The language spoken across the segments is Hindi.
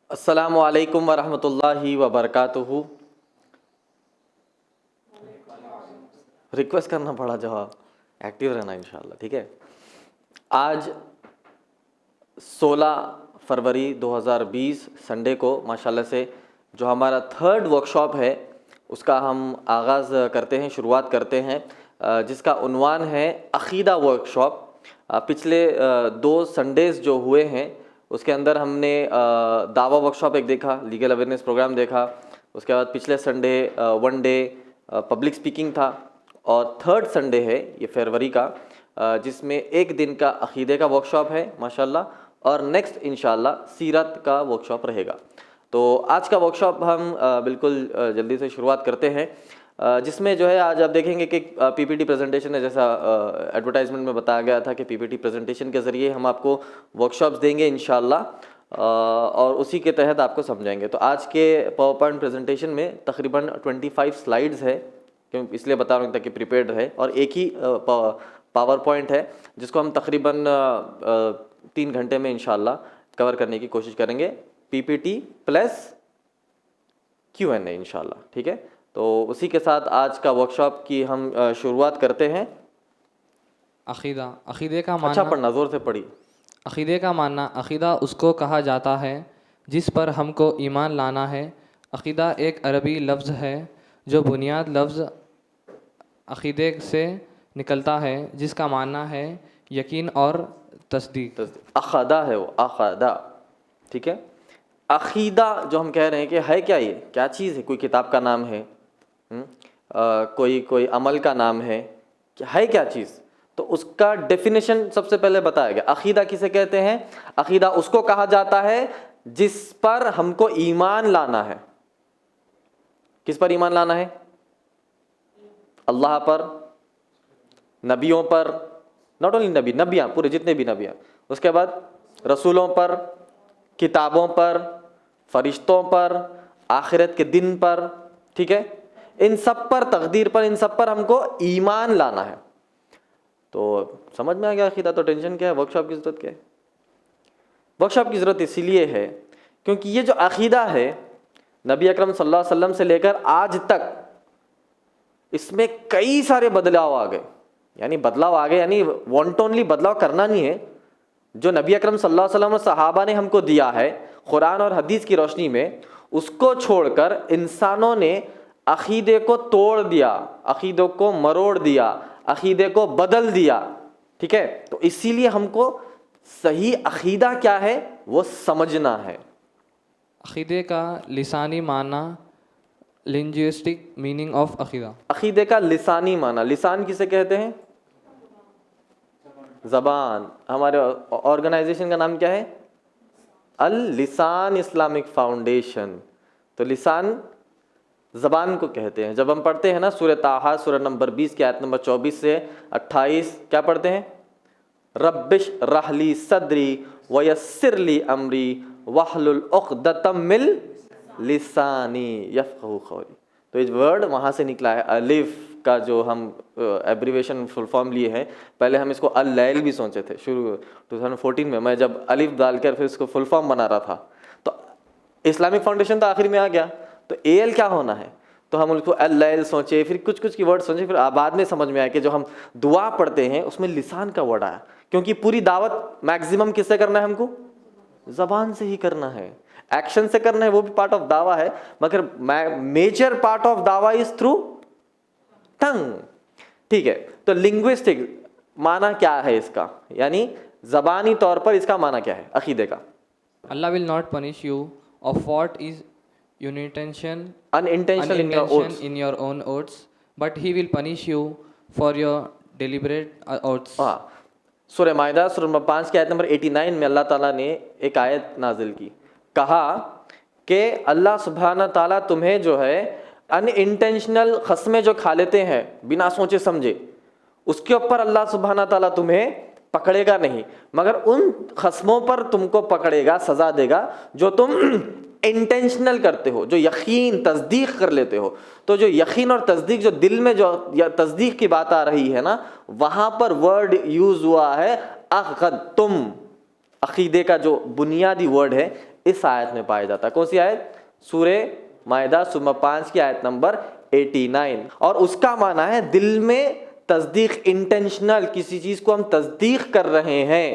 अस्सलामु अलैकुम वरहमतुल्लाहि वबरकातुहू। रिक्वेस्ट करना पड़ा, जवाब एक्टिव रहना इंशाल्लाह, ठीक है। आज 16 फरवरी 2020 संडे को माशाल्लाह से जो हमारा थर्ड वर्कशॉप है उसका हम आगाज़ करते हैं, शुरुआत करते हैं, जिसका उन्वान है अक़ीदा वर्कशॉप। पिछले 2 संडेज़ जो हुए हैं उसके अंदर हमने दावा वर्कशॉप एक देखा, लीगल अवेयरनेस प्रोग्राम देखा। उसके बाद पिछले संडे 1 डे पब्लिक स्पीकिंग था, और थर्ड संडे है ये फरवरी का, जिसमें एक दिन का अक़ीदे का वर्कशॉप है माशाल्लाह, और नेक्स्ट इंशाल्लाह सीरत का वर्कशॉप रहेगा। तो आज का वर्कशॉप हम बिल्कुल जल्दी से शुरुआत करते हैं, जिसमें जो है आज आप देखेंगे कि पीपीटी प्रेजेंटेशन है, जैसा एडवर्टाइजमेंट में बताया गया था कि पीपीटी प्रेजेंटेशन के ज़रिए हम आपको वर्कशॉप्स देंगे इंशाल्लाह, और उसी के तहत आपको समझाएंगे। तो आज के पावर पॉइंट प्रेजेंटेशन में तकरीबन 25 स्लाइड्स है, क्यों इसलिए बता रहा हूँ ताकि प्रिपेयर्ड रहे, और एक ही पावर पॉइंट है जिसको हम तकरीबन 3 घंटे में इंशाल्लाह कवर करने की कोशिश करेंगे, पीपीटी प्लस Q&A इंशाल्लाह, ठीक है। तो उसी के साथ आज का वर्कशॉप की हम शुरुआत करते हैं। अक़ीदे का मानना, अच्छा पढ़ना, ज़ोर से पढ़ी। अक़ीदे का मानना, अक़ीदा उसको कहा जाता है जिस पर हमको ईमान लाना है। अक़ीदा एक अरबी लफ्ज़ है जो बुनियाद लफ्ज़ अक़ीदे से निकलता है, जिसका मानना है यकीन और तस्दीक। अक़दा है वो, अक़दा, ठीक है। अक़ीदा जो हम कह रहे हैं कि है क्या, ये क्या चीज़ है? कोई किताब का नाम है, कोई अमल का नाम है क्या चीज़? तो उसका डेफिनेशन सबसे पहले बताया गया। अक़ीदा किसे कहते हैं? अक़ीदा उसको कहा जाता है जिस पर हमको ईमान लाना है। किस पर ईमान लाना है? अल्लाह पर, नबियों पर, नॉट ओनली नबियाँ, पूरे जितने भी नबियाँ, उसके बाद रसूलों पर, किताबों पर, फरिश्तों पर, आखिरत के दिन पर, ठीक है। इन सब पर, तकदीर पर, इन सब पर हमको ईमान लाना है। तो समझ में आ गया अक़ीदा। तो टेंशन क्या है? वर्कशॉप की ज़रूरत क्या है? वर्कशॉप की ज़रूरत इसीलिए है क्योंकि ये जो अक़ीदा है नबी अकरम सल्लल्लाहु अलैहि वसल्लम से लेकर आज तक, इसमें कई सारे बदलाव आ गए। यानी बदलाव आ गए यानी वॉन्टोनली बदलाव करना नहीं है। जो नबी अकरम सल्लल्लाहु अलैहि वसल्लम और सहाबा ने हमको दिया है कुरान और हदीस की रोशनी में, उसको छोड़कर इंसानों ने अक़ीदे को तोड़ दिया, अक़ीदों को मरोड़ दिया, अक़ीदे को बदल दिया, ठीक है। तो इसीलिए हमको सही अक़ीदा क्या है वो समझना है। अक़ीदे का लिसानी माना, लिंग्विस्टिक मीनिंग ऑफ अक़ीदा। अक़ीदे का लिसानी माना, लिसान किसे कहते हैं? ज़बान। हमारे ऑर्गेनाइजेशन का नाम क्या है? अल लिसान इस्लामिक फाउंडेशन। तो लिसान ज़बान को कहते हैं। जब हम पढ़ते हैं ना सूरह ताहा, सूरह नंबर 20 की आयत नंबर 24 से 28, क्या पढ़ते हैं? रब्बिश रहली सदरी वयस्सिरली अमरी वहलुल उक़दतम मिन लिसानी यफ़क़हू क़ौली। तो इस वर्ड वहाँ से निकला है। अलिफ का जो हम एब्रीवेशन फुल फॉर्म लिए हैं, पहले हम इसको अल लैल भी सोचे थे। शुरू 2014 में मैं जब अलिफ डालकर फिर इसको फुल फॉर्म बना रहा था, तो इस्लामिक फाउंडेशन तो आखिर में आ गया, तो एल क्या होना है? तो हम उसको अल लैल सोचे, फिर कुछ की वर्ड सोचे, फिर बाद में समझ में आया कि जो हम दुआ पढ़ते हैं उसमें लिसान का वर्ड आया, क्योंकि पूरी दावत मैक्सिमम किससे करना है? हमको ज़बान से ही करना है, एक्शन से करना है, वो भी पार्ट ऑफ दावा है, मगर मेजर पार्ट ऑफ दावा इज थ्रू टंग, ठीक है। तो लिंग्विस्टिक माना क्या है इसका, यानी ज़बानी तौर पर इसका माना क्या है अक़ीदे का? अल्लाह will not punish you of what is unintentional in your own oaths, but he will punish you for your deliberate oaths. सूरह माइदा सूरह नंबर 5 की आयत नंबर 89 में अल्लाह ताला ने एक आयत नाजिल की, कहा कि अल्लाह सुब्हाना ताला तुम्हें जो है अनइंटेंशनल क़स्में जो खा लेते हैं बिना सोचे समझे, उसके ऊपर अल्लाह सुब्हाना ताला तुम्हें पकड़ेगा नहीं, मगर उन क़स्मों पर तुमको पकड़ेगा, सज़ा देगा जो तुम इंटेंशनल करते हो, जो यकीन तस्दीक कर लेते हो। तो जो यकीन और तस्दीक, जो दिल में जो तस्दीक की बात आ रही है ना, वहाँ पर वर्ड यूज़ हुआ है अक़द तुम। अक़ीदे का जो बुनियादी वर्ड है इस आयत में पाया जाता है। कौन सी आयत? सूरे मायदा सूरा 5 की आयत नंबर 89। और उसका माना है दिल में तस्दीक, इंटेंशनल, किसी चीज को हम तस्दीक कर रहे हैं।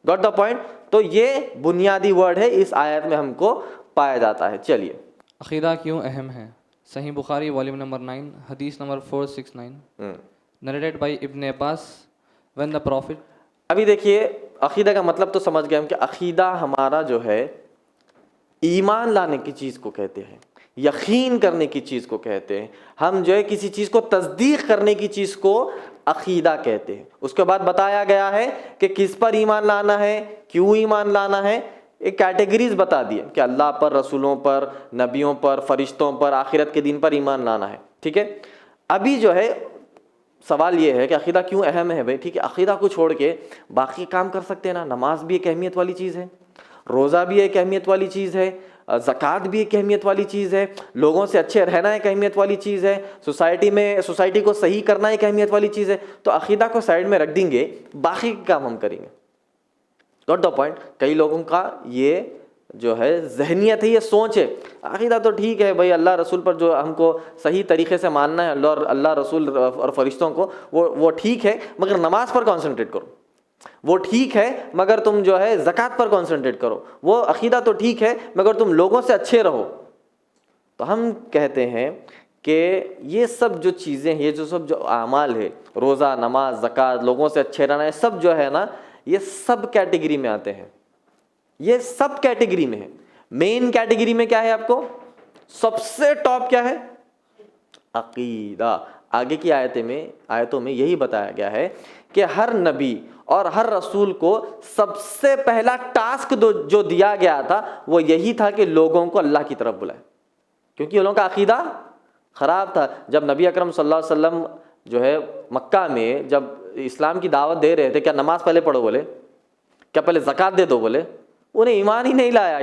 Got the point? तो ये बुनियादी वर्ड है, इस आयत में हमको पाया जाता है। चलिए, अक़ीदा क्यों अहम है? सही बुखारी वॉल्यूम नंबर 9 हदीस number 469, narrated by ibn Abbas, when the profit. अभी देखिए, अकीदा का मतलब तो समझ गए हम कि अकीदा हमारा जो है ईमान लाने की चीज़ को कहते हैं, यकीन करने की चीज़ को कहते हैं। हम जो है किसी चीज़ को तस्दीक करने की चीज़ को अकीदा कहते हैं। उसके बाद बताया गया है कि किस पर ईमान लाना है, क्यों ईमान लाना है, एक कैटेगरीज बता दिए कि अल्लाह पर, रसूलों पर, नबियों पर, फरिश्तों पर, आखिरत के दिन पर ईमान लाना है। ठीक है, अभी जो है सवाल ये है कि अकीदा क्यों अहम है भाई। ठीक है, अकीदा को छोड़ के बाकी काम कर सकते हैं ना। नमाज भी एक अहमियत वाली चीज़ है, रोज़ा भी एक अहमियत वाली चीज़ है, ज़कात भी एक अहमियत वाली चीज़ है, लोगों से अच्छे रहना एक अहमियत वाली चीज़ है, सोसाइटी को सही करना एक अहमियत वाली चीज़ है। तो अकीदा को साइड में रख देंगे, बाकी के काम हम करेंगे। Got the point? कई लोगों का ये जो है जहनियत है, ये सोच है, अकीदा तो ठीक है भाई, अल्लाह रसूल पर जो हमको सही तरीके से मानना है, अल्लाह रसूल और फरिश्तों को, वो ठीक है, मगर नमाज पर कॉन्सेंट्रेट करो। वो ठीक है मगर तुम जो है ज़कात पर कॉन्सेंट्रेट करो। वो अकीदा तो ठीक है मगर तुम लोगों से अच्छे रहो। तो हम कहते हैं कि ये सब जो चीज़ें हैं, ये जो सब जो आमाल है, रोज़ा, नमाज, ज़कात, लोगों से अच्छे रहना, ये सब जो है ना, ये सब कैटेगरी में आते हैं। ये सब कैटेगरी में है। मेन कैटेगरी में क्या है? आपको सबसे टॉप क्या है? अकीदा। आगे की आयतों में यही बताया गया है कि हर नबी और हर रसूल को सबसे पहला टास्क जो दिया गया था वो यही था कि लोगों को अल्लाह की तरफ बुलाए, क्योंकि उन लोगों का अकीदा खराब था। जब नबी अकरम सल्लल्लाहु अलैहि वसल्लम जो है मक्का में जब इस्लाम की दावत दे रहे थे, क्या नमाज पहले पढ़ो बोले? क्या पहले ज़कात दे दो बोले? उन्हें ईमान ही नहीं लाया,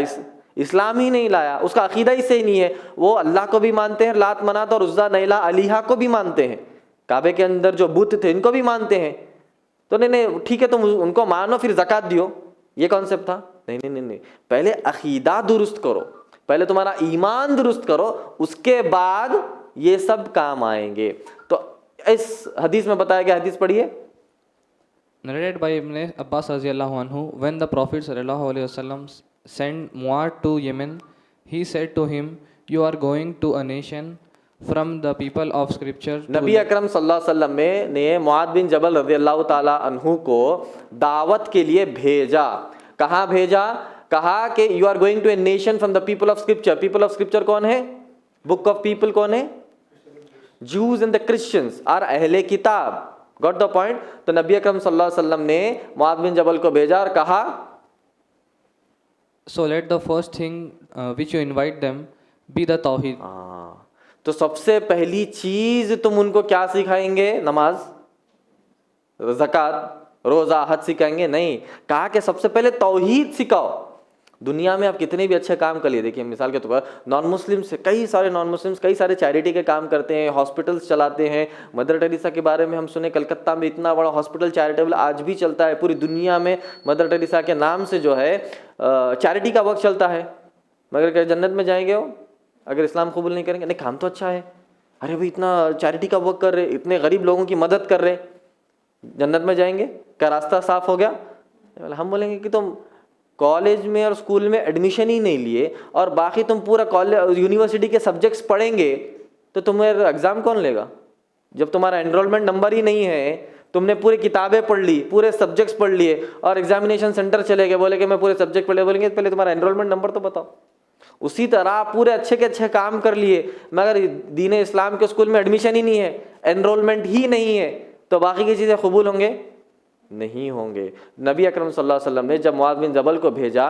इस्लाम ही नहीं लाया, उसका अकीदा ही सही नहीं है। वो अल्लाह को भी मानते हैं, लात मनात और उज़्ज़ा नैला अलीहा को भी मानते हैं, काबे के अंदर जो बुत थे इनको भी मानते हैं। तो नहीं ठीक है, तुम उनको मानो फिर ज़कात दियो, ये कॉन्सेप्ट था? नहीं नहीं नहीं नहीं, पहले अकीदा दुरुस्त करो, पहले तुम्हारा ईमान दुरुस्त करो, उसके बाद ये सब काम आएंगे। तो इस हदीस में बताया गया, हदीस पढ़िए। Narrated by Ibn Abbas radiallahu anhu, when the Prophet sallallahu alaihi wasallam sent Mu'adh to Yemen, he said to him, "You are going to a nation from the people of Scripture." नबी अकरम सल्लल्लाहु अलैहि वसल्लम ने मुआद बिन जबल रज़ियल्लाहु ताला अन्हु को दावत के लिए भेजा। कहाँ भेजा? कहा कि you are going to a nation from the people of scripture. People of scripture कौन है? बुक ऑफ पीपल कौन है? Jews and the Christians are अहले किताब। Got the point? तो नबी अकरम सल्लल्लाहु अलैहि वसल्लम ने मुआद बिन जबल को भेजा और कहा, So let the first thing which you invite them be the Tawheed. तो सबसे पहली चीज तुम उनको क्या सिखाएंगे? नमाज, ज़कात, रोज़ा, हज सिखाएंगे? नहीं, कहा कि सबसे पहले तौहीद सिखाओ। दुनिया में आप कितने भी अच्छे काम कर लिए, देखिए मिसाल के तौर पर नॉन मुस्लिम्स, कई सारे चैरिटी के काम करते हैं, हॉस्पिटल्स चलाते हैं। मदर टेरेसा के बारे में हम सुने, कलकत्ता में इतना बड़ा हॉस्पिटल चैरिटेबल आज भी चलता है। पूरी दुनिया में मदर टेरेसा के नाम से जो है चैरिटी का वर्क चलता है। मगर क्या जन्नत में जाएंगे वो अगर इस्लाम कबूल नहीं करेंगे? नहीं, काम तो अच्छा है, अरे भाई इतना चैरिटी का वर्क कर रहे, इतने गरीब लोगों की मदद कर रहे, जन्नत में जाएंगे? क्या रास्ता साफ हो गया? हम बोलेंगे कि तुम कॉलेज में और स्कूल में एडमिशन ही नहीं लिए और बाकी तुम पूरा कॉलेज यूनिवर्सिटी के सब्जेक्ट्स पढ़ेंगे तो तुम्हें एग्ज़ाम कौन लेगा? जब तुम्हारा एनरोलमेंट नंबर ही नहीं है, तुमने पूरी किताबें पढ़ ली, पूरे सब्जेक्ट्स पढ़ लिए और एग्जामिनेशन सेंटर चले गए, बोले कि मैं पूरे सब्जेक्ट पढ़े, बोलेंगे पहले तुम्हारा एनरोलमेंट नंबर तो बताओ। उसी तरह पूरे अच्छे के अच्छे काम कर लिए मगर दीन इस्लाम के स्कूल में एडमिशन ही नहीं है, एनरोलमेंट ही नहीं है, तो बाकी की चीज़ें कबूल होंगे? नहीं होंगे। नबी अकरम सल्लल्लाहु अलैहि वसल्लम ने जब मुआद बिन जबल को भेजा,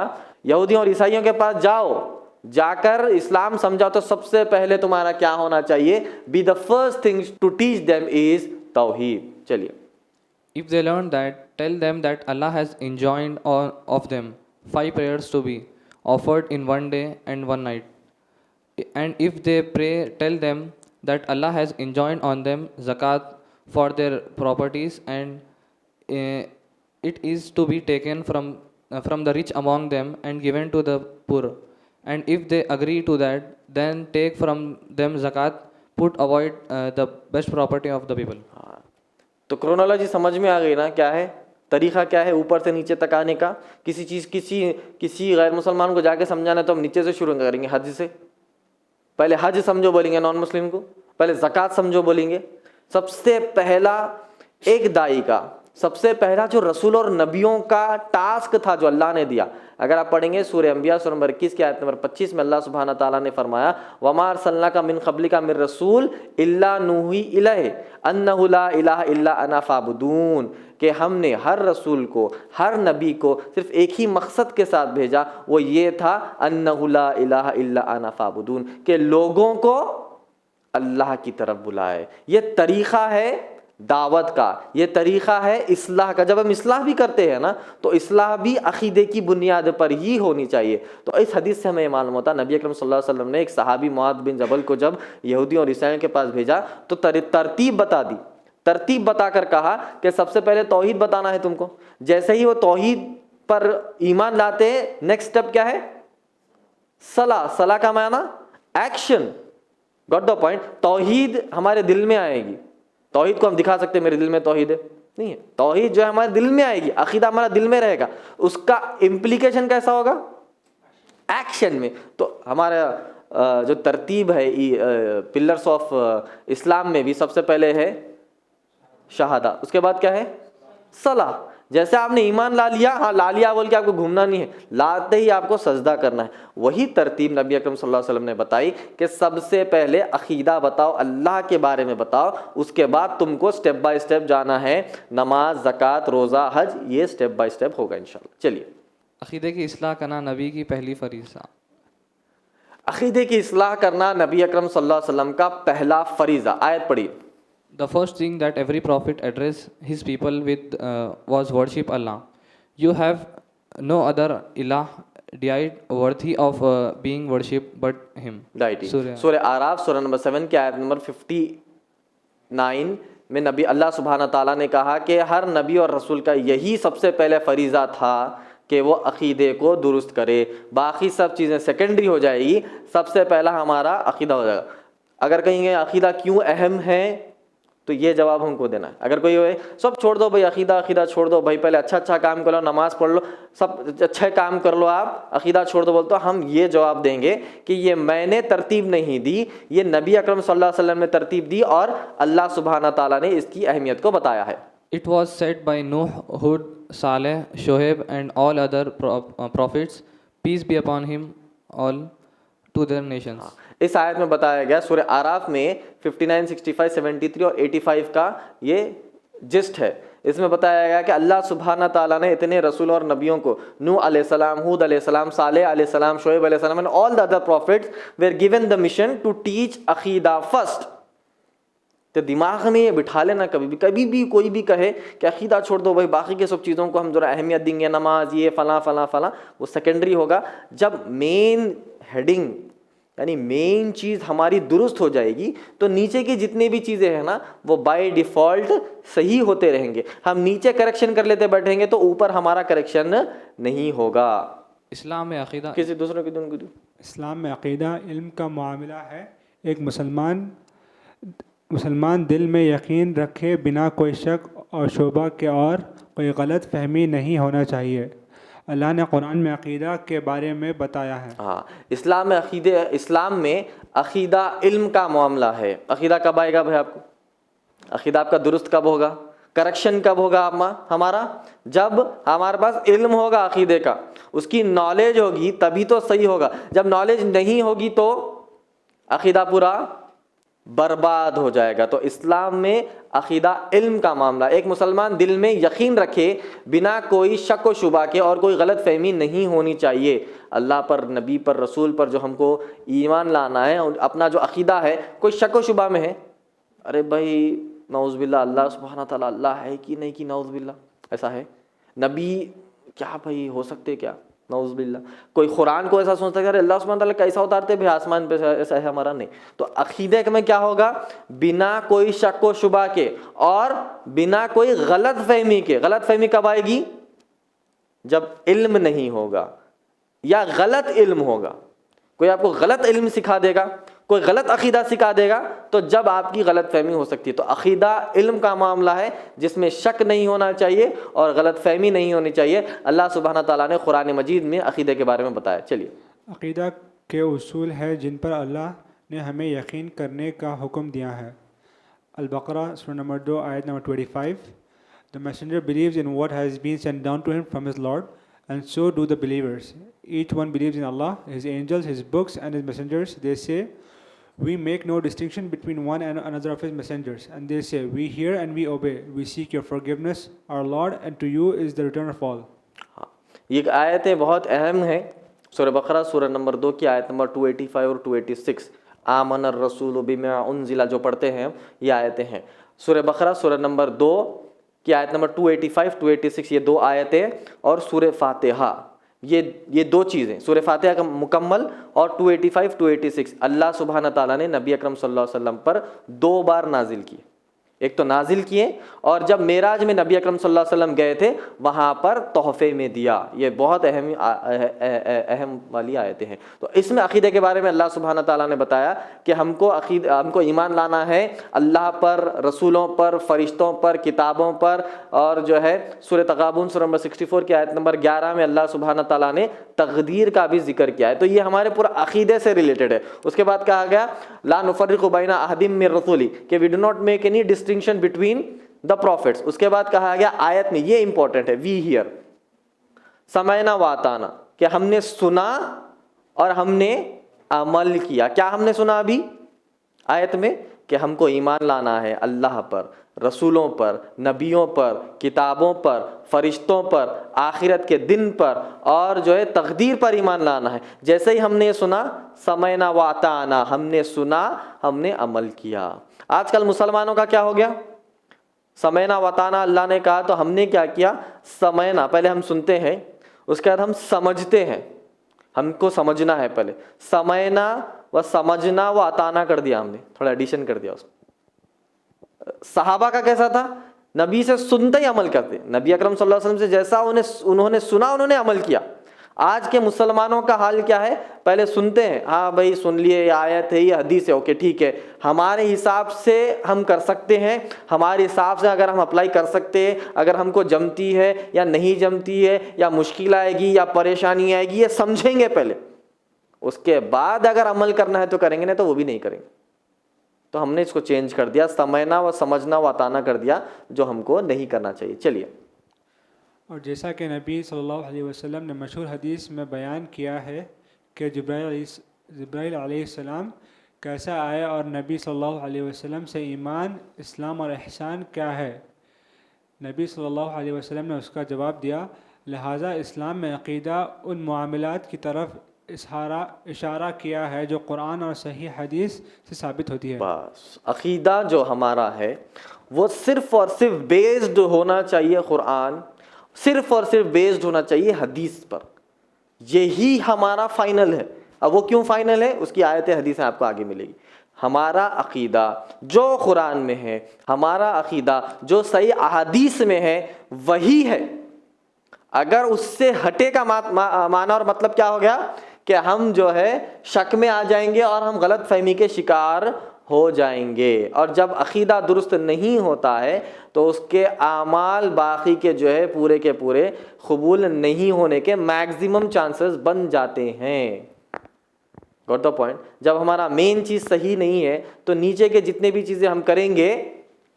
यहूदियों और ईसाइयों के पास जाओ, जाकर इस्लाम समझाओ, तो सबसे पहले तुम्हारा क्या होना चाहिए? Be the first thing to teach them is तौहीद। चलिए, If they learn that, tell them that Allah has enjoined on of them 5 prayers to be offered in one day and one night. And if they pray, tell them that Allah has enjoined on them zakat for their properties, and it is to be taken from the rich among them and given to the poor. and if they agree to that, then take from them zakat, put avoid the best property of the people. हाँ, तो क्रोनोलॉजी समझ में आ गई ना, क्या है तरीका, क्या है ऊपर से नीचे तक आने का। किसी चीज़ किसी गैर मुसलमान को जाके समझाना तो हम नीचे से शुरू करेंगे, हज से। पहले हज समझो बोलेंगे नॉन मुस्लिम को, पहले ज़कात समझो बोलेंगे। सबसे पहला एक दाई का, सबसे पहला जो रसूल और नबियों का टास्क था जो अल्लाह ने दिया, अगर आप पढ़ेंगे सूरह अंबिया सूरह नंबर 21 की आयत नंबर 25 में अल्लाह सुब्हाना ताला ने फरमाया, वमा अरसलनाका मिन क़ब्लिका मिर रसूल इल्ला नूही इलैहि अन्नहु ला इलाहा इल्ला अना फ़अबुदून, कि हमने हर रसूल को, हर नबी को सिर्फ एक ही मकसद के साथ भेजा, वो ये था अन्नहु ला इलाहा इल्ला अना फ़अबुदून, कि लोगों को अल्लाह की तरफ बुलाए। ये तरीक़ा है दावत का, ये तरीक़ा है इस्लाह का। जब हम इस्लाह भी करते हैं ना, तो इस्लाह भी अक़ीदे की बुनियाद पर ही होनी चाहिए। तो इस हदीस से हमें मालूम होता, नबी अकरम सल्लल्लाहु अलैहि वसल्लम ने एक सहाबी मुआद बिन जबल को जब यहूदियों और ईसाइयों के पास भेजा तो तरतीब बता दी, तरतीब बताकर कहा कि सबसे पहले तौहीद बताना है तुमको। जैसे ही वो तौहीद पर ईमान लाते हैं, नेक्स्ट स्टेप क्या है? सला। सला का माना एक्शन। Got the point. तौहीद हमारे दिल में आएगी। तौहीद को हम दिखा सकते हैं मेरे दिल में तौहीद है, नहीं है। तौहीद जो है हमारे दिल में आएगी, अकीदा हमारा दिल में रहेगा। उसका इम्प्लीकेशन कैसा होगा? एक्शन में। तो हमारा जो तरतीब है पिलर्स ऑफ इस्लाम में भी सबसे पहले है शहादा, उसके बाद क्या है? सला। जैसे आपने ईमान ला लिया, हाँ ला लिया बोल के आपको घूमना नहीं है, लाते ही आपको सजदा करना है। वही तरतीब नबी अकरम सल्लल्लाहु अलैहि वसल्लम ने बताई कि सबसे पहले अकीदा बताओ, अल्लाह के बारे में बताओ, उसके बाद तुमको स्टेप बाय स्टेप जाना है। नमाज, ज़कात, रोज़ा, हज, ये स्टेप बाय स्टेप होगा इंशाल्लाह। चलिए, अक़ीदे की इस्लाह करना नबी की पहली फरीज़ा। अकीदे की इस्लाह करना नबी अकरम सल्लल्लाहु अलैहि वसल्लम का पहला फरीज़ा। आयत पढ़िए। The first thing that every prophet addressed his people with was worship Allah. You have no other ilah deity worthy of being worshipped but Him. Right. सूरह आराफ सूरह नंबर 7 की आयत नंबर 59 में नबी अल्लाह सुब्हाना ताला ने कहा कि हर नबी और रसूल का यही सबसे पहले फरीज़ा था कि वो अक़ीदे को दुरुस्त करे। बाकी सब चीज़ें सेकेंडरी हो जाएगी, सबसे पहला हमारा अक़ीदा हो जाएगा। अगर कहेंगे अक़ीदा क्यों अहम है, तो ये जवाब हमको देना है। अगर कोई होए सब छोड़ दो भाई, अक़ीदा छोड़ दो भाई, पहले अच्छा काम कर लो, नमाज पढ़ लो, सब अच्छे काम कर लो, आप अक़ीदा छोड़ दो बोलते, हम ये जवाब देंगे कि ये मैंने तरतीब नहीं दी, ये नबी अकरम सल्लल्लाहु अलैहि वसल्लम ने तरतीब दी और अल्लाह सुब्हाना ताला ने इसकी अहमियत को बताया है। It was said by Nuh, Hud, Saleh, Shoaib and all other prophets, peace be upon him, all to their nations. इस आयत में बताया गया सूरह आराफ में 59, 65, 73 और 85 का ये जिस्ट है। इसमें बताया गया कि अल्लाह सुब्हाना ताला ने इतने रसूल और नबियों को, नूह अलैहिस्सलाम, हूद अलैहिस्सलाम, सालेह अलैहिस्सलाम, शोएब अलैहिस्सलाम and all the other prophets were given the mission to teach अकीदा फर्स्ट। तो दिमाग में ये बिठा लेना, कभी भी कोई भी कहे कि अकीदा छोड़ दो भाई, बाकी के सब चीज़ों को हम जरा अहमियत देंगे, नमाज ये फला फला फला, वो सेकेंडरी होगा। जब मेन हेडिंग यानी मेन चीज़ हमारी दुरुस्त हो जाएगी तो नीचे की जितनी भी चीज़ें हैं ना वो बाय डिफ़ॉल्ट सही होते रहेंगे। हम नीचे करेक्शन कर लेते बैठेंगे तो ऊपर हमारा करेक्शन नहीं होगा। इस्लाम में अक़ीदा किसी दूसरे की दुन इस्लाम में अक़ीदा इल्म का मामला है। एक मुसलमान दिल में यकीन रखे बिना कोई शक और शुबा के और कोई गलत फहमी नहीं होना चाहिए। अल्लाह ने कुरान में अक़ीदा के बारे में बताया है। हाँ, इस्लाम में अक़ीदा इल्म का मामला है। अक़ीदा कब आएगा भाई आपको? अक़ीदा आपका दुरुस्त कब होगा? करेक्शन कब होगा हमारा? जब हमारे पास इल्म होगा अक़ीदे का, उसकी नॉलेज होगी तभी तो सही होगा। जब नॉलेज नहीं होगी तो अक़ीदा पूरा बर्बाद हो जाएगा। तो इस्लाम में अक़ीदा इल्म का मामला। एक मुसलमान दिल में यकीन रखे बिना कोई शक व शुबा के और कोई गलत फहमी नहीं होनी चाहिए। अल्लाह पर, नबी पर, रसूल पर जो हमको ईमान लाना है, अपना जो अक़ीदा है कोई शक व शुबा में है, अरे भाई नौज़ुबिल्लाह अल्लाह सुब्हाना ताला अल्लाह है कि नहीं कि नौज़ुबिल्लाह, ऐसा है नबी क्या भाई हो सकते क्या, नौज़ुबिल्लाह। कोई कुरान को ऐसा सोचता है अरे अल्लाह सुब्हाना ताला कैसा उतारते भाई आसमान पे, ऐसा है हमारा नहीं। तो अक़ीदे में क्या होगा? बिना कोई शक व शुबा के और बिना कोई गलत फहमी के। गलत फहमी कब आएगी? जब इल्म नहीं होगा या गलत इल्म होगा। कोई आपको गलत इल्म सिखा देगा, कोई गलत अकीदा सिखा देगा, तो जब आपकी गलत फहमी हो सकती है। तो अकीदा इल्म का मामला है जिसमें शक नहीं होना चाहिए और गलत फहमी नहीं होनी चाहिए। अल्लाह सुब्हाना ताला ने कुरान मजीद में अकीदे के बारे में बताया। चलिए, अकीदा के उसूल है जिन पर अल्लाह ने हमें यकीन करने का हुक्म दिया है। अल-बकरा सूरा नंबर 2 आयत number 25। The messenger believes in what has been sent down to him from his Lord, and so do the believers. Each one believes in Allah, His angels, His books, and His messengers. They say, we make no distinction between one and another of His messengers. And they say, we hear and we obey. We seek your forgiveness, our Lord, and to you is the return of all. हाँ, ये आयतें बहुत अहम हैं। सूरह बकरा सूरह नंबर 2 की आयत नंबर 285 और 286, आमन रसूल बिमा उनजिला जो पढ़ते हैं, ये आयतें हैं। सूरह बकरा सूरह नंबर 2 की आयत नंबर 285 286, ये 2 आयतें, और सूरह फातिहा, ये 2 चीज़ें, सूरह फातिहा का मुकम्मल और 285 286 अल्लाह सुब्हाना ताला ने नबी अकरम सल्लल्लाहु अलैहि वसल्लम पर 2 बार नाजिल किए। एक तो नाजिल किए, और जब मेराज में नबी अकरम सल्लल्लाहु अलैहि वसल्लम गए थे वहाँ पर तोहफे में दिया। ये बहुत अहम वाली आयतें हैं। तो इसमें अकीदे के बारे में अल्लाह सुब्हाना ताला ने बताया कि हमको ईमान लाना है अल्लाह पर, रसूलों पर, फरिश्तों पर, किताबों पर। और जो है सूरह तगाबुन सूरह नंबर 64 की आयत नंबर 11 में अल्लाह सुब्हाना ताला ने तकदीर का भी जिक्र किया है। तो ये हमारे पूरा अकीदे से रिलेटेड है। उसके बाद कहा गया ला नुफर्रिकु बैना अहदिम मिर रसूली, कि we do not make any distinction between the prophets. उसके बाद कहा गया आयत में, ये इंपॉर्टेंट है, वी हियर समयना वाताना, कि हमने सुना और हमने अमल किया। क्या हमने सुना अभी आयत में? कि हमको ईमान लाना है अल्लाह पर, रसूलों पर, नबियों पर, किताबों पर, फरिश्तों पर, आखिरत के दिन पर, और जो है तकदीर पर ईमान लाना है। जैसे ही हमने सुना, समयना वाताना, हमने सुना, हमने अमल किया। आजकल मुसलमानों का क्या हो गया? समयना वाताना अल्लाह ने कहा तो हमने क्या किया? समयना, पहले हम सुनते हैं, उसके बाद हम समझते हैं। हमको समझना है पहले, समयना व समझना व अताना कर दिया हमने, थोड़ा एडिशन कर दिया उसमें। सहाबा का कैसा था? नबी से सुनते ही अमल करते, नबी अकरम सल्लल्लाहु अलैहि वसल्लम से जैसा उन्होंने सुना उन्होंने अमल किया। आज के मुसलमानों का हाल क्या है? पहले सुनते हैं, हाँ भाई सुन लिए, ये आयत है, ये हदीस है, ओके ठीक है, हमारे हिसाब से हम कर सकते हैं, हमारे हिसाब से अगर हम अप्लाई कर सकते हैं, अगर हमको जमती है या नहीं जमती है, या मुश्किल आएगी या परेशानी आएगी, ये समझेंगे पहले, उसके बाद अगर अमल करना है तो करेंगे, नहीं तो वो भी नहीं करेंगे। तो हमने इसको चेंज कर दिया, समझना व समझना व अताना कर दिया, जो हमको नहीं करना चाहिए। चलिए, और जैसा कि नबी सल्लल्लाहु अलैहि वसल्लम ने मशहूर हदीस में बयान किया है कि जिब्राइल अलैहिस्सलाम कैसा आए और नबी सल्लल्लाहु अलैहि वसल्लम से ईमान, इस्लाम और एहसान क्या है। नबी सल्लल्लाहु अलैहि वसल्लम ने उसका जवाब दिया, लिहाजा इस्लाम में अक़ीदा उन मामलात की तरफ इशारा किया है जो कुरान और सही हदीस से साबित होती है। बस अक़ीदा जो हमारा है वो सिर्फ़ और सिर्फ बेस्ड होना चाहिए कुरान, सिर्फ और सिर्फ बेस्ड होना चाहिए हदीस पर। यही हमारा फाइनल है। अब वो क्यों फाइनल है, उसकी आयतें हदीसें आपको आगे मिलेगी। हमारा अक़ीदा जो कुरान में है, हमारा अक़ीदा जो सही अहादीस में है, वही है। अगर उससे हटे का माना और मतलब क्या हो गया कि हम जो है शक में आ जाएंगे और हम गलत फहमी के शिकार हो जाएंगे। और जब अक़ीदा दुरुस्त नहीं होता है तो उसके आमाल बाकी के जो है पूरे के पूरे कबूल नहीं होने के मैक्सिमम चांसेस बन जाते हैं। Got the point? जब हमारा मेन चीज़ सही नहीं है तो नीचे के जितने भी चीज़ें हम करेंगे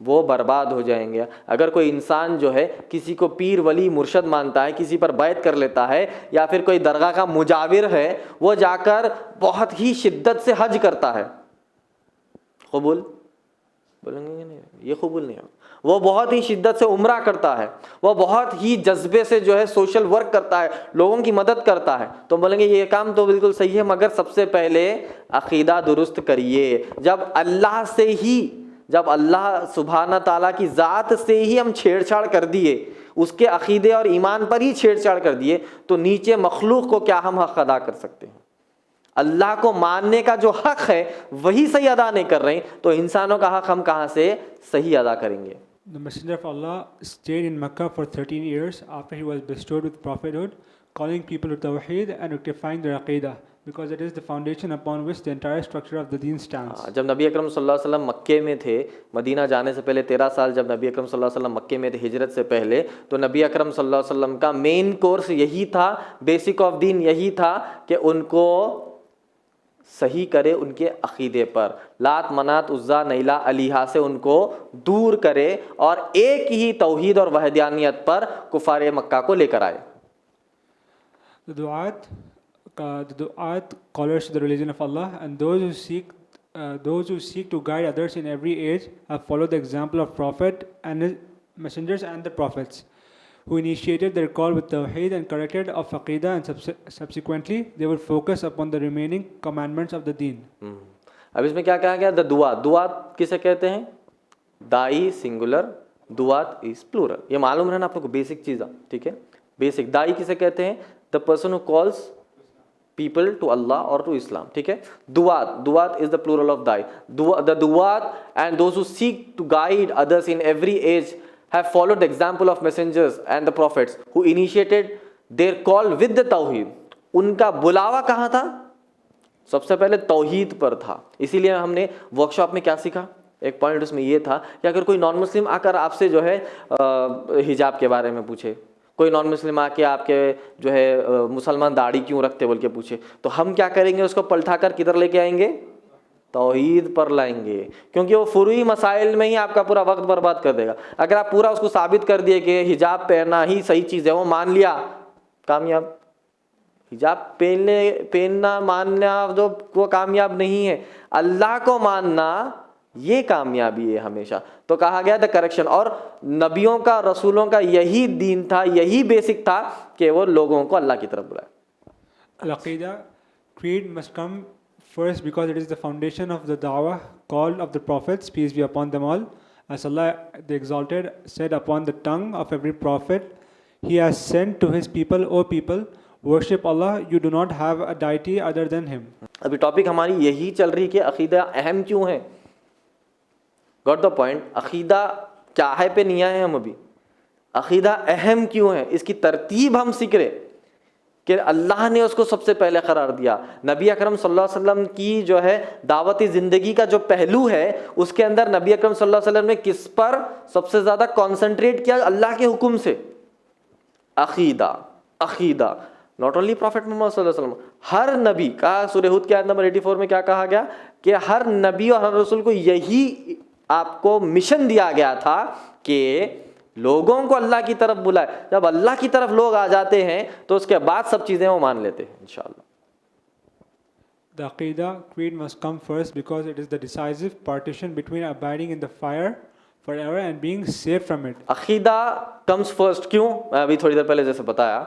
वो बर्बाद हो जाएंगे। अगर कोई इंसान जो है किसी को पीर वली मुर्शद मानता है, किसी पर बैत कर लेता है, या फिर कोई दरगाह का मुजाविर है, वो जाकर बहुत ही शिद्दत से हज करता है, कबूल बोलेंगे नहीं, ये कबूल नहीं होगा। वो बहुत ही शिद्दत से उम्रा करता है, वो बहुत ही जज्बे से जो है सोशल वर्क करता है, लोगों की मदद करता है, तो बोलेंगे ये काम तो बिल्कुल सही है, मगर सबसे पहले अक़ीदा दुरुस्त करिए। जब अल्लाह सुब्हाना ताला की ज़ात से ही हम छेड़छाड़ कर दिए, उसके अक़ीदे और ईमान पर ही छेड़छाड़ कर दिए, तो नीचे मखलूक को क्या हम हक़ अदा कर सकते हैं? अल्लाह को मानने का जो हक़ है वही सही अदा नहीं कर रहे, तो इंसानों का हक़ हम कहाँ से सही अदा करेंगे? The Messenger of Allah stayed in Mecca for 13 years after he was bestowed with prophethood, calling people to Tawheed and rectifying their Aqidah. because it is the foundation upon which the entire structure of the deen stands. जब नबी अकरम सल्लल्लाहु अलैहि वसल्लम मक्के में थे, मदीना जाने से पहले 13 साल जब नबी अकरम सल्लल्लाहु अलैहि वसल्लम मक्के में थे हिजरत से पहले, तो नबी अकरम सल्लल्लाहु अलैहि वसल्लम का मेन कोर्स यही था, बेसिक ऑफ दीन यही था कि उनको सही करे उनके अकीदे पर, लात मनात उज़्ज़ा नैला अलीहा से उनको दूर करे और एक ही तौहीद और वहदानियत पर कुफार मक्का को लेकर आए. The du'at callers to the religion of Allah, and those who seek to guide others in every age have followed the example of Prophet and his messengers and the prophets, who initiated their call with tawheed and corrected of aqidah, and subsequently they would focus upon the remaining commandments of the deen. अब इसमें क्या कहा गया? द दुआत किसे कहते हैं? दाई सिंगुलर, दुआत इज प्लूरल. ये मालूम रहना आप लोग को, बेसिक चीज़, ठीक है. बेसिक दाई किसे कहते हैं? The person who calls people to Allah or to Islam, ठीक है. दुआत is the plural of Dai. The दुआत and those who seek to guide others in every age have followed the example of messengers and the prophets who initiated their call with the tawheed. उनका बुलावा कहाँ था? सबसे पहले तौहीद पर था. इसीलिए हमने वर्कशॉप में क्या सीखा? एक पॉइंट उसमें ये था कि अगर कोई नॉन मुस्लिम आकर आपसे जो है हिजाब के बारे में पूछे, कोई नॉन मुस्लिम आके आपके जो है मुसलमान दाढ़ी क्यों रखते बोल के पूछे, तो हम क्या करेंगे? उसको पलटा कर किधर लेके आएंगे? तौहीद पर लाएंगे, क्योंकि वो फुरूई मसाइल में ही आपका पूरा वक्त बर्बाद कर देगा. अगर आप पूरा उसको साबित कर दिए कि हिजाब पहनना ही सही चीज़ है, वो मान लिया, कामयाब. हिजाब पहनना मानना जो वो कामयाब नहीं है, अल्लाह को मानना ये कामयाबी है हमेशा. तो कहा गया द करेक्शन, और नबियों का रसूलों का यही दीन था, यही बेसिक था कि वो लोगों को अल्लाह की तरफ बुलाए. Al-Aqidah creed must come first because it is the foundation of the da'wah call of the prophets, peace be upon them all. As Allah the Exalted said upon the tongue of every prophet He has sent to His people, O people, worship Allah, you do not have a deity other than Him. अभी टॉपिक हमारी यही चल रही कि अकीदा अहम क्यों है. Got the point. अकीदा क्या है पे नहीं आए हम अभी. अकीदा अहम क्यों है, इसकी तरतीब हम सीख रहे कि अल्लाह ने उसको सबसे पहले करार दिया. नबी अकरम सल्लल्लाहु अलैहि वसल्लम की जो है दावती ज़िंदगी का जो पहलू है, उसके अंदर नबी अकरम सल्लल्लाहु अलैहि वसल्लम ने किस पर सबसे ज़्यादा कॉन्सेंट्रेट किया? अल्लाह के हुक्म से. अकीदा नॉट ओनली प्रॉफिट मोहम्मद सल्लल्लाहु अलैहि वसल्लम, हर नबी का सूरह हुद के आयत नंबर 84 में क्या कहा गया कि हर नबी और हर रसूल को यही आपको मिशन दिया गया था कि लोगों को अल्लाह की तरफ बुलाए. जब अल्लाह की तरफ लोग आ जाते हैं तो उसके बाद सब चीज़ें वो मान लेते हैं इंशाअल्लाह. The Aqidah creed must come first because it is the decisive partition between abiding in the fire forever and being saved from it. अकीदा कम्स फर्स्ट. क्यों? मैं अभी थोड़ी देर पहले जैसे बताया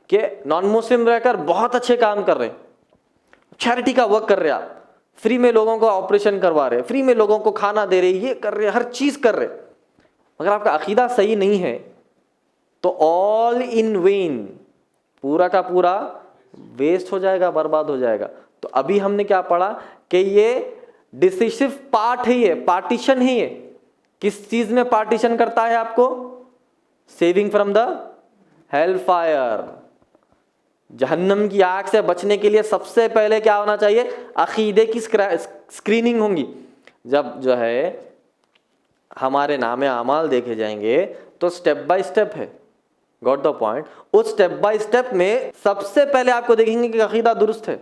कि नॉन मुस्लिम रहकर बहुत अच्छे काम कर रहे हैं, चैरिटी का वर्क कर रहे हैं, आप फ्री में लोगों को ऑपरेशन करवा रहे, फ्री में लोगों को खाना दे रहे, ये कर रहे, हर चीज़ कर रहे, मगर आपका अकीदा सही नहीं है तो ऑल इन वेन, पूरा का पूरा वेस्ट हो जाएगा, बर्बाद हो जाएगा. तो अभी हमने क्या पढ़ा कि ये डिसिसिव पार्ट है, ये पार्टीशन है. ये किस चीज़ में पार्टीशन करता है आपको? Saving from the hell fire, जहन्नम की आग से बचने के लिए सबसे पहले क्या होना चाहिए? अकीदे की स्क्रीनिंग होगी. जब जो है हमारे नामे अमाल देखे जाएंगे तो स्टेप बाय स्टेप है. Got the point. उस स्टेप बाय स्टेप में सबसे पहले आपको देखेंगे कि अकीदा दुरुस्त है.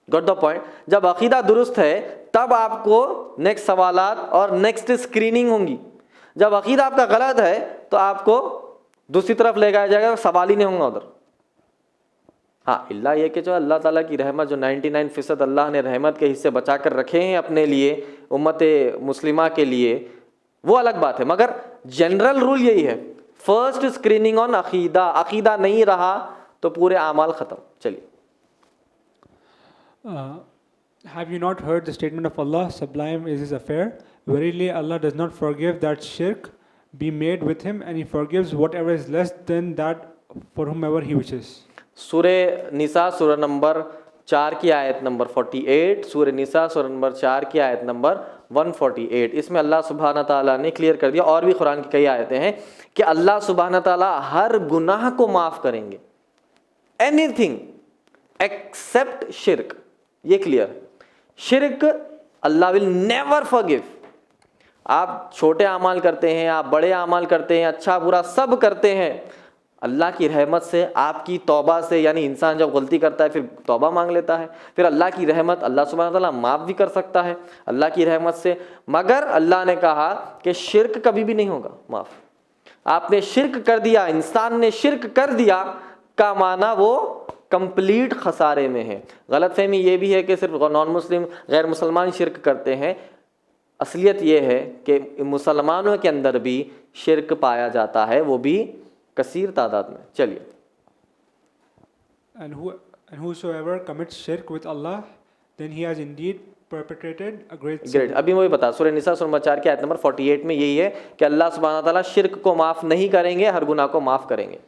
Got the point. जब अकीदा दुरुस्त है तब आपको नेक्स्ट सवालात और नेक्स्ट स्क्रीनिंग होंगी. जब अकीदा आपका गलत है तो आपको दूसरी तरफ ले जाया जाएगा, सवाल ही नहीं होगा उधर. हाँ, इल्ला ये कि जो अल्लाह ताला की रहमत, जो 99% अल्लाह ने रहमत के हिस्से बचा कर रखे हैं अपने लिए, उम्मत मुस्लिमा के लिए, वो अलग बात है. मगर जनरल रूल यही है, फर्स्ट स्क्रीनिंग ऑन अकीदा. अकीदा नहीं रहा तो पूरे आमाल ख़त्म. चलिए. Have you not heard the statement of Allah? Sublime is His affair. Verily Allah does not forgive that shirk be made with Him, and He forgives whatever is less than that for whomever He wishes. सूरह निसा सूरह नंबर 4 की आयत नंबर 48, सूरह निसा सूरह नंबर 4 की आयत नंबर 148. इसमें अल्लाह सुब्हाना ताला ने क्लियर कर दिया, और भी कुरान की कई आयतें हैं कि अल्लाह सुब्हाना ताला हर गुनाह को माफ़ करेंगे. एनीथिंग एक्सेप्ट शिरक, ये क्लियर। शिरक अल्लाह विल नेवर फॉरगिव। आप छोटे अमाल करते हैं, आप बड़े अमाल करते हैं, अच्छा बुरा सब करते हैं, अल्लाह की रहमत से, आपकी तौबा से, यानी इंसान जब गलती करता है फिर तौबा मांग लेता है, फिर अल्लाह की रहमत, अल्लाह सुब्हानहू व तआला माफ़ भी कर सकता है अल्लाह की रहमत से। मगर अल्लाह ने कहा कि शिरक कभी भी नहीं होगा माफ़। आपने शिरक कर दिया, इंसान ने शिरक कर दिया का माना वो कंप्लीट खसारे में है। गलत फहमी ये भी है कि सिर्फ नॉन मुस्लिम गैर मुसलमान शिरक करते हैं। असलियत ये है कि मुसलमानों के अंदर भी शिरक पाया जाता है, वो भी कसीर तादाद में। चलिए, And whosoever commits shirk with Allah, then he has indeed perpetrated a great sin. Great. अभी मुझे बता, सूरह निसा सूरह नंबर 4 के आयत नंबर 48 में यही है कि अल्लाह सुब्हानहू व तआला शिरक को माफ़ नहीं करेंगे, हर गुनाह को माफ़ करेंगे।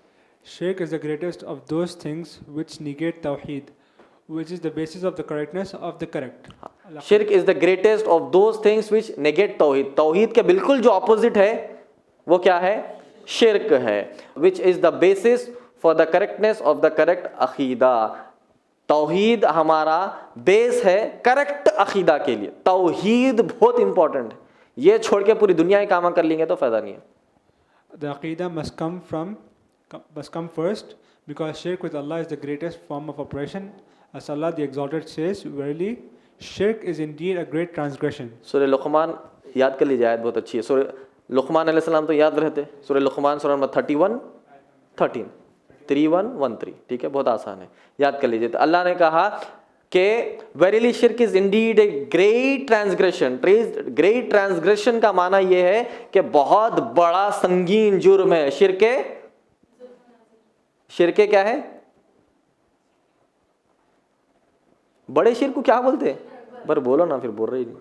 Shirk is the greatest of those things which negate Tawheed, which is the basis of the correctness of the correct. शिरक is the greatest of those things which negate तौहीद। तौहीद के बिल्कुल जो ऑपोजिट है वो क्या है? शिरक है। Which is the basis for the correctness of the correct अकीदा। तौहीद हमारा बेस है करेक्ट अकीदा के लिए। तौहीद बहुत इंपॉर्टेंट है, ये छोड़ के पूरी दुनिया के काम कर लेंगे तो फायदा नहीं है। The aqidah must come first, because shirk with Allah is the greatest form of oppression. As Allah the Exalted says, verily, shirk is indeed a great transgression. सूरह लुक़मान याद कर लीजिए, आयत बहुत अच्छी है। सूरह लुक़मान अलैहिस्सलाम तो याद रहते। सूरह लुक़मान सूरह नंबर 31:13, ठीक है, बहुत आसान है, याद कर लीजिए। तो अल्लाह ने कहा कि वेरीली शिरक is Indeed a great transgression. Great transgression का माना यह है कि बहुत बड़ा संगीन जुर्म है। शिरके क्या है? बड़े शिरक को क्या बोलते हैं? पर बोलो ना, फिर बोल रही नहीं।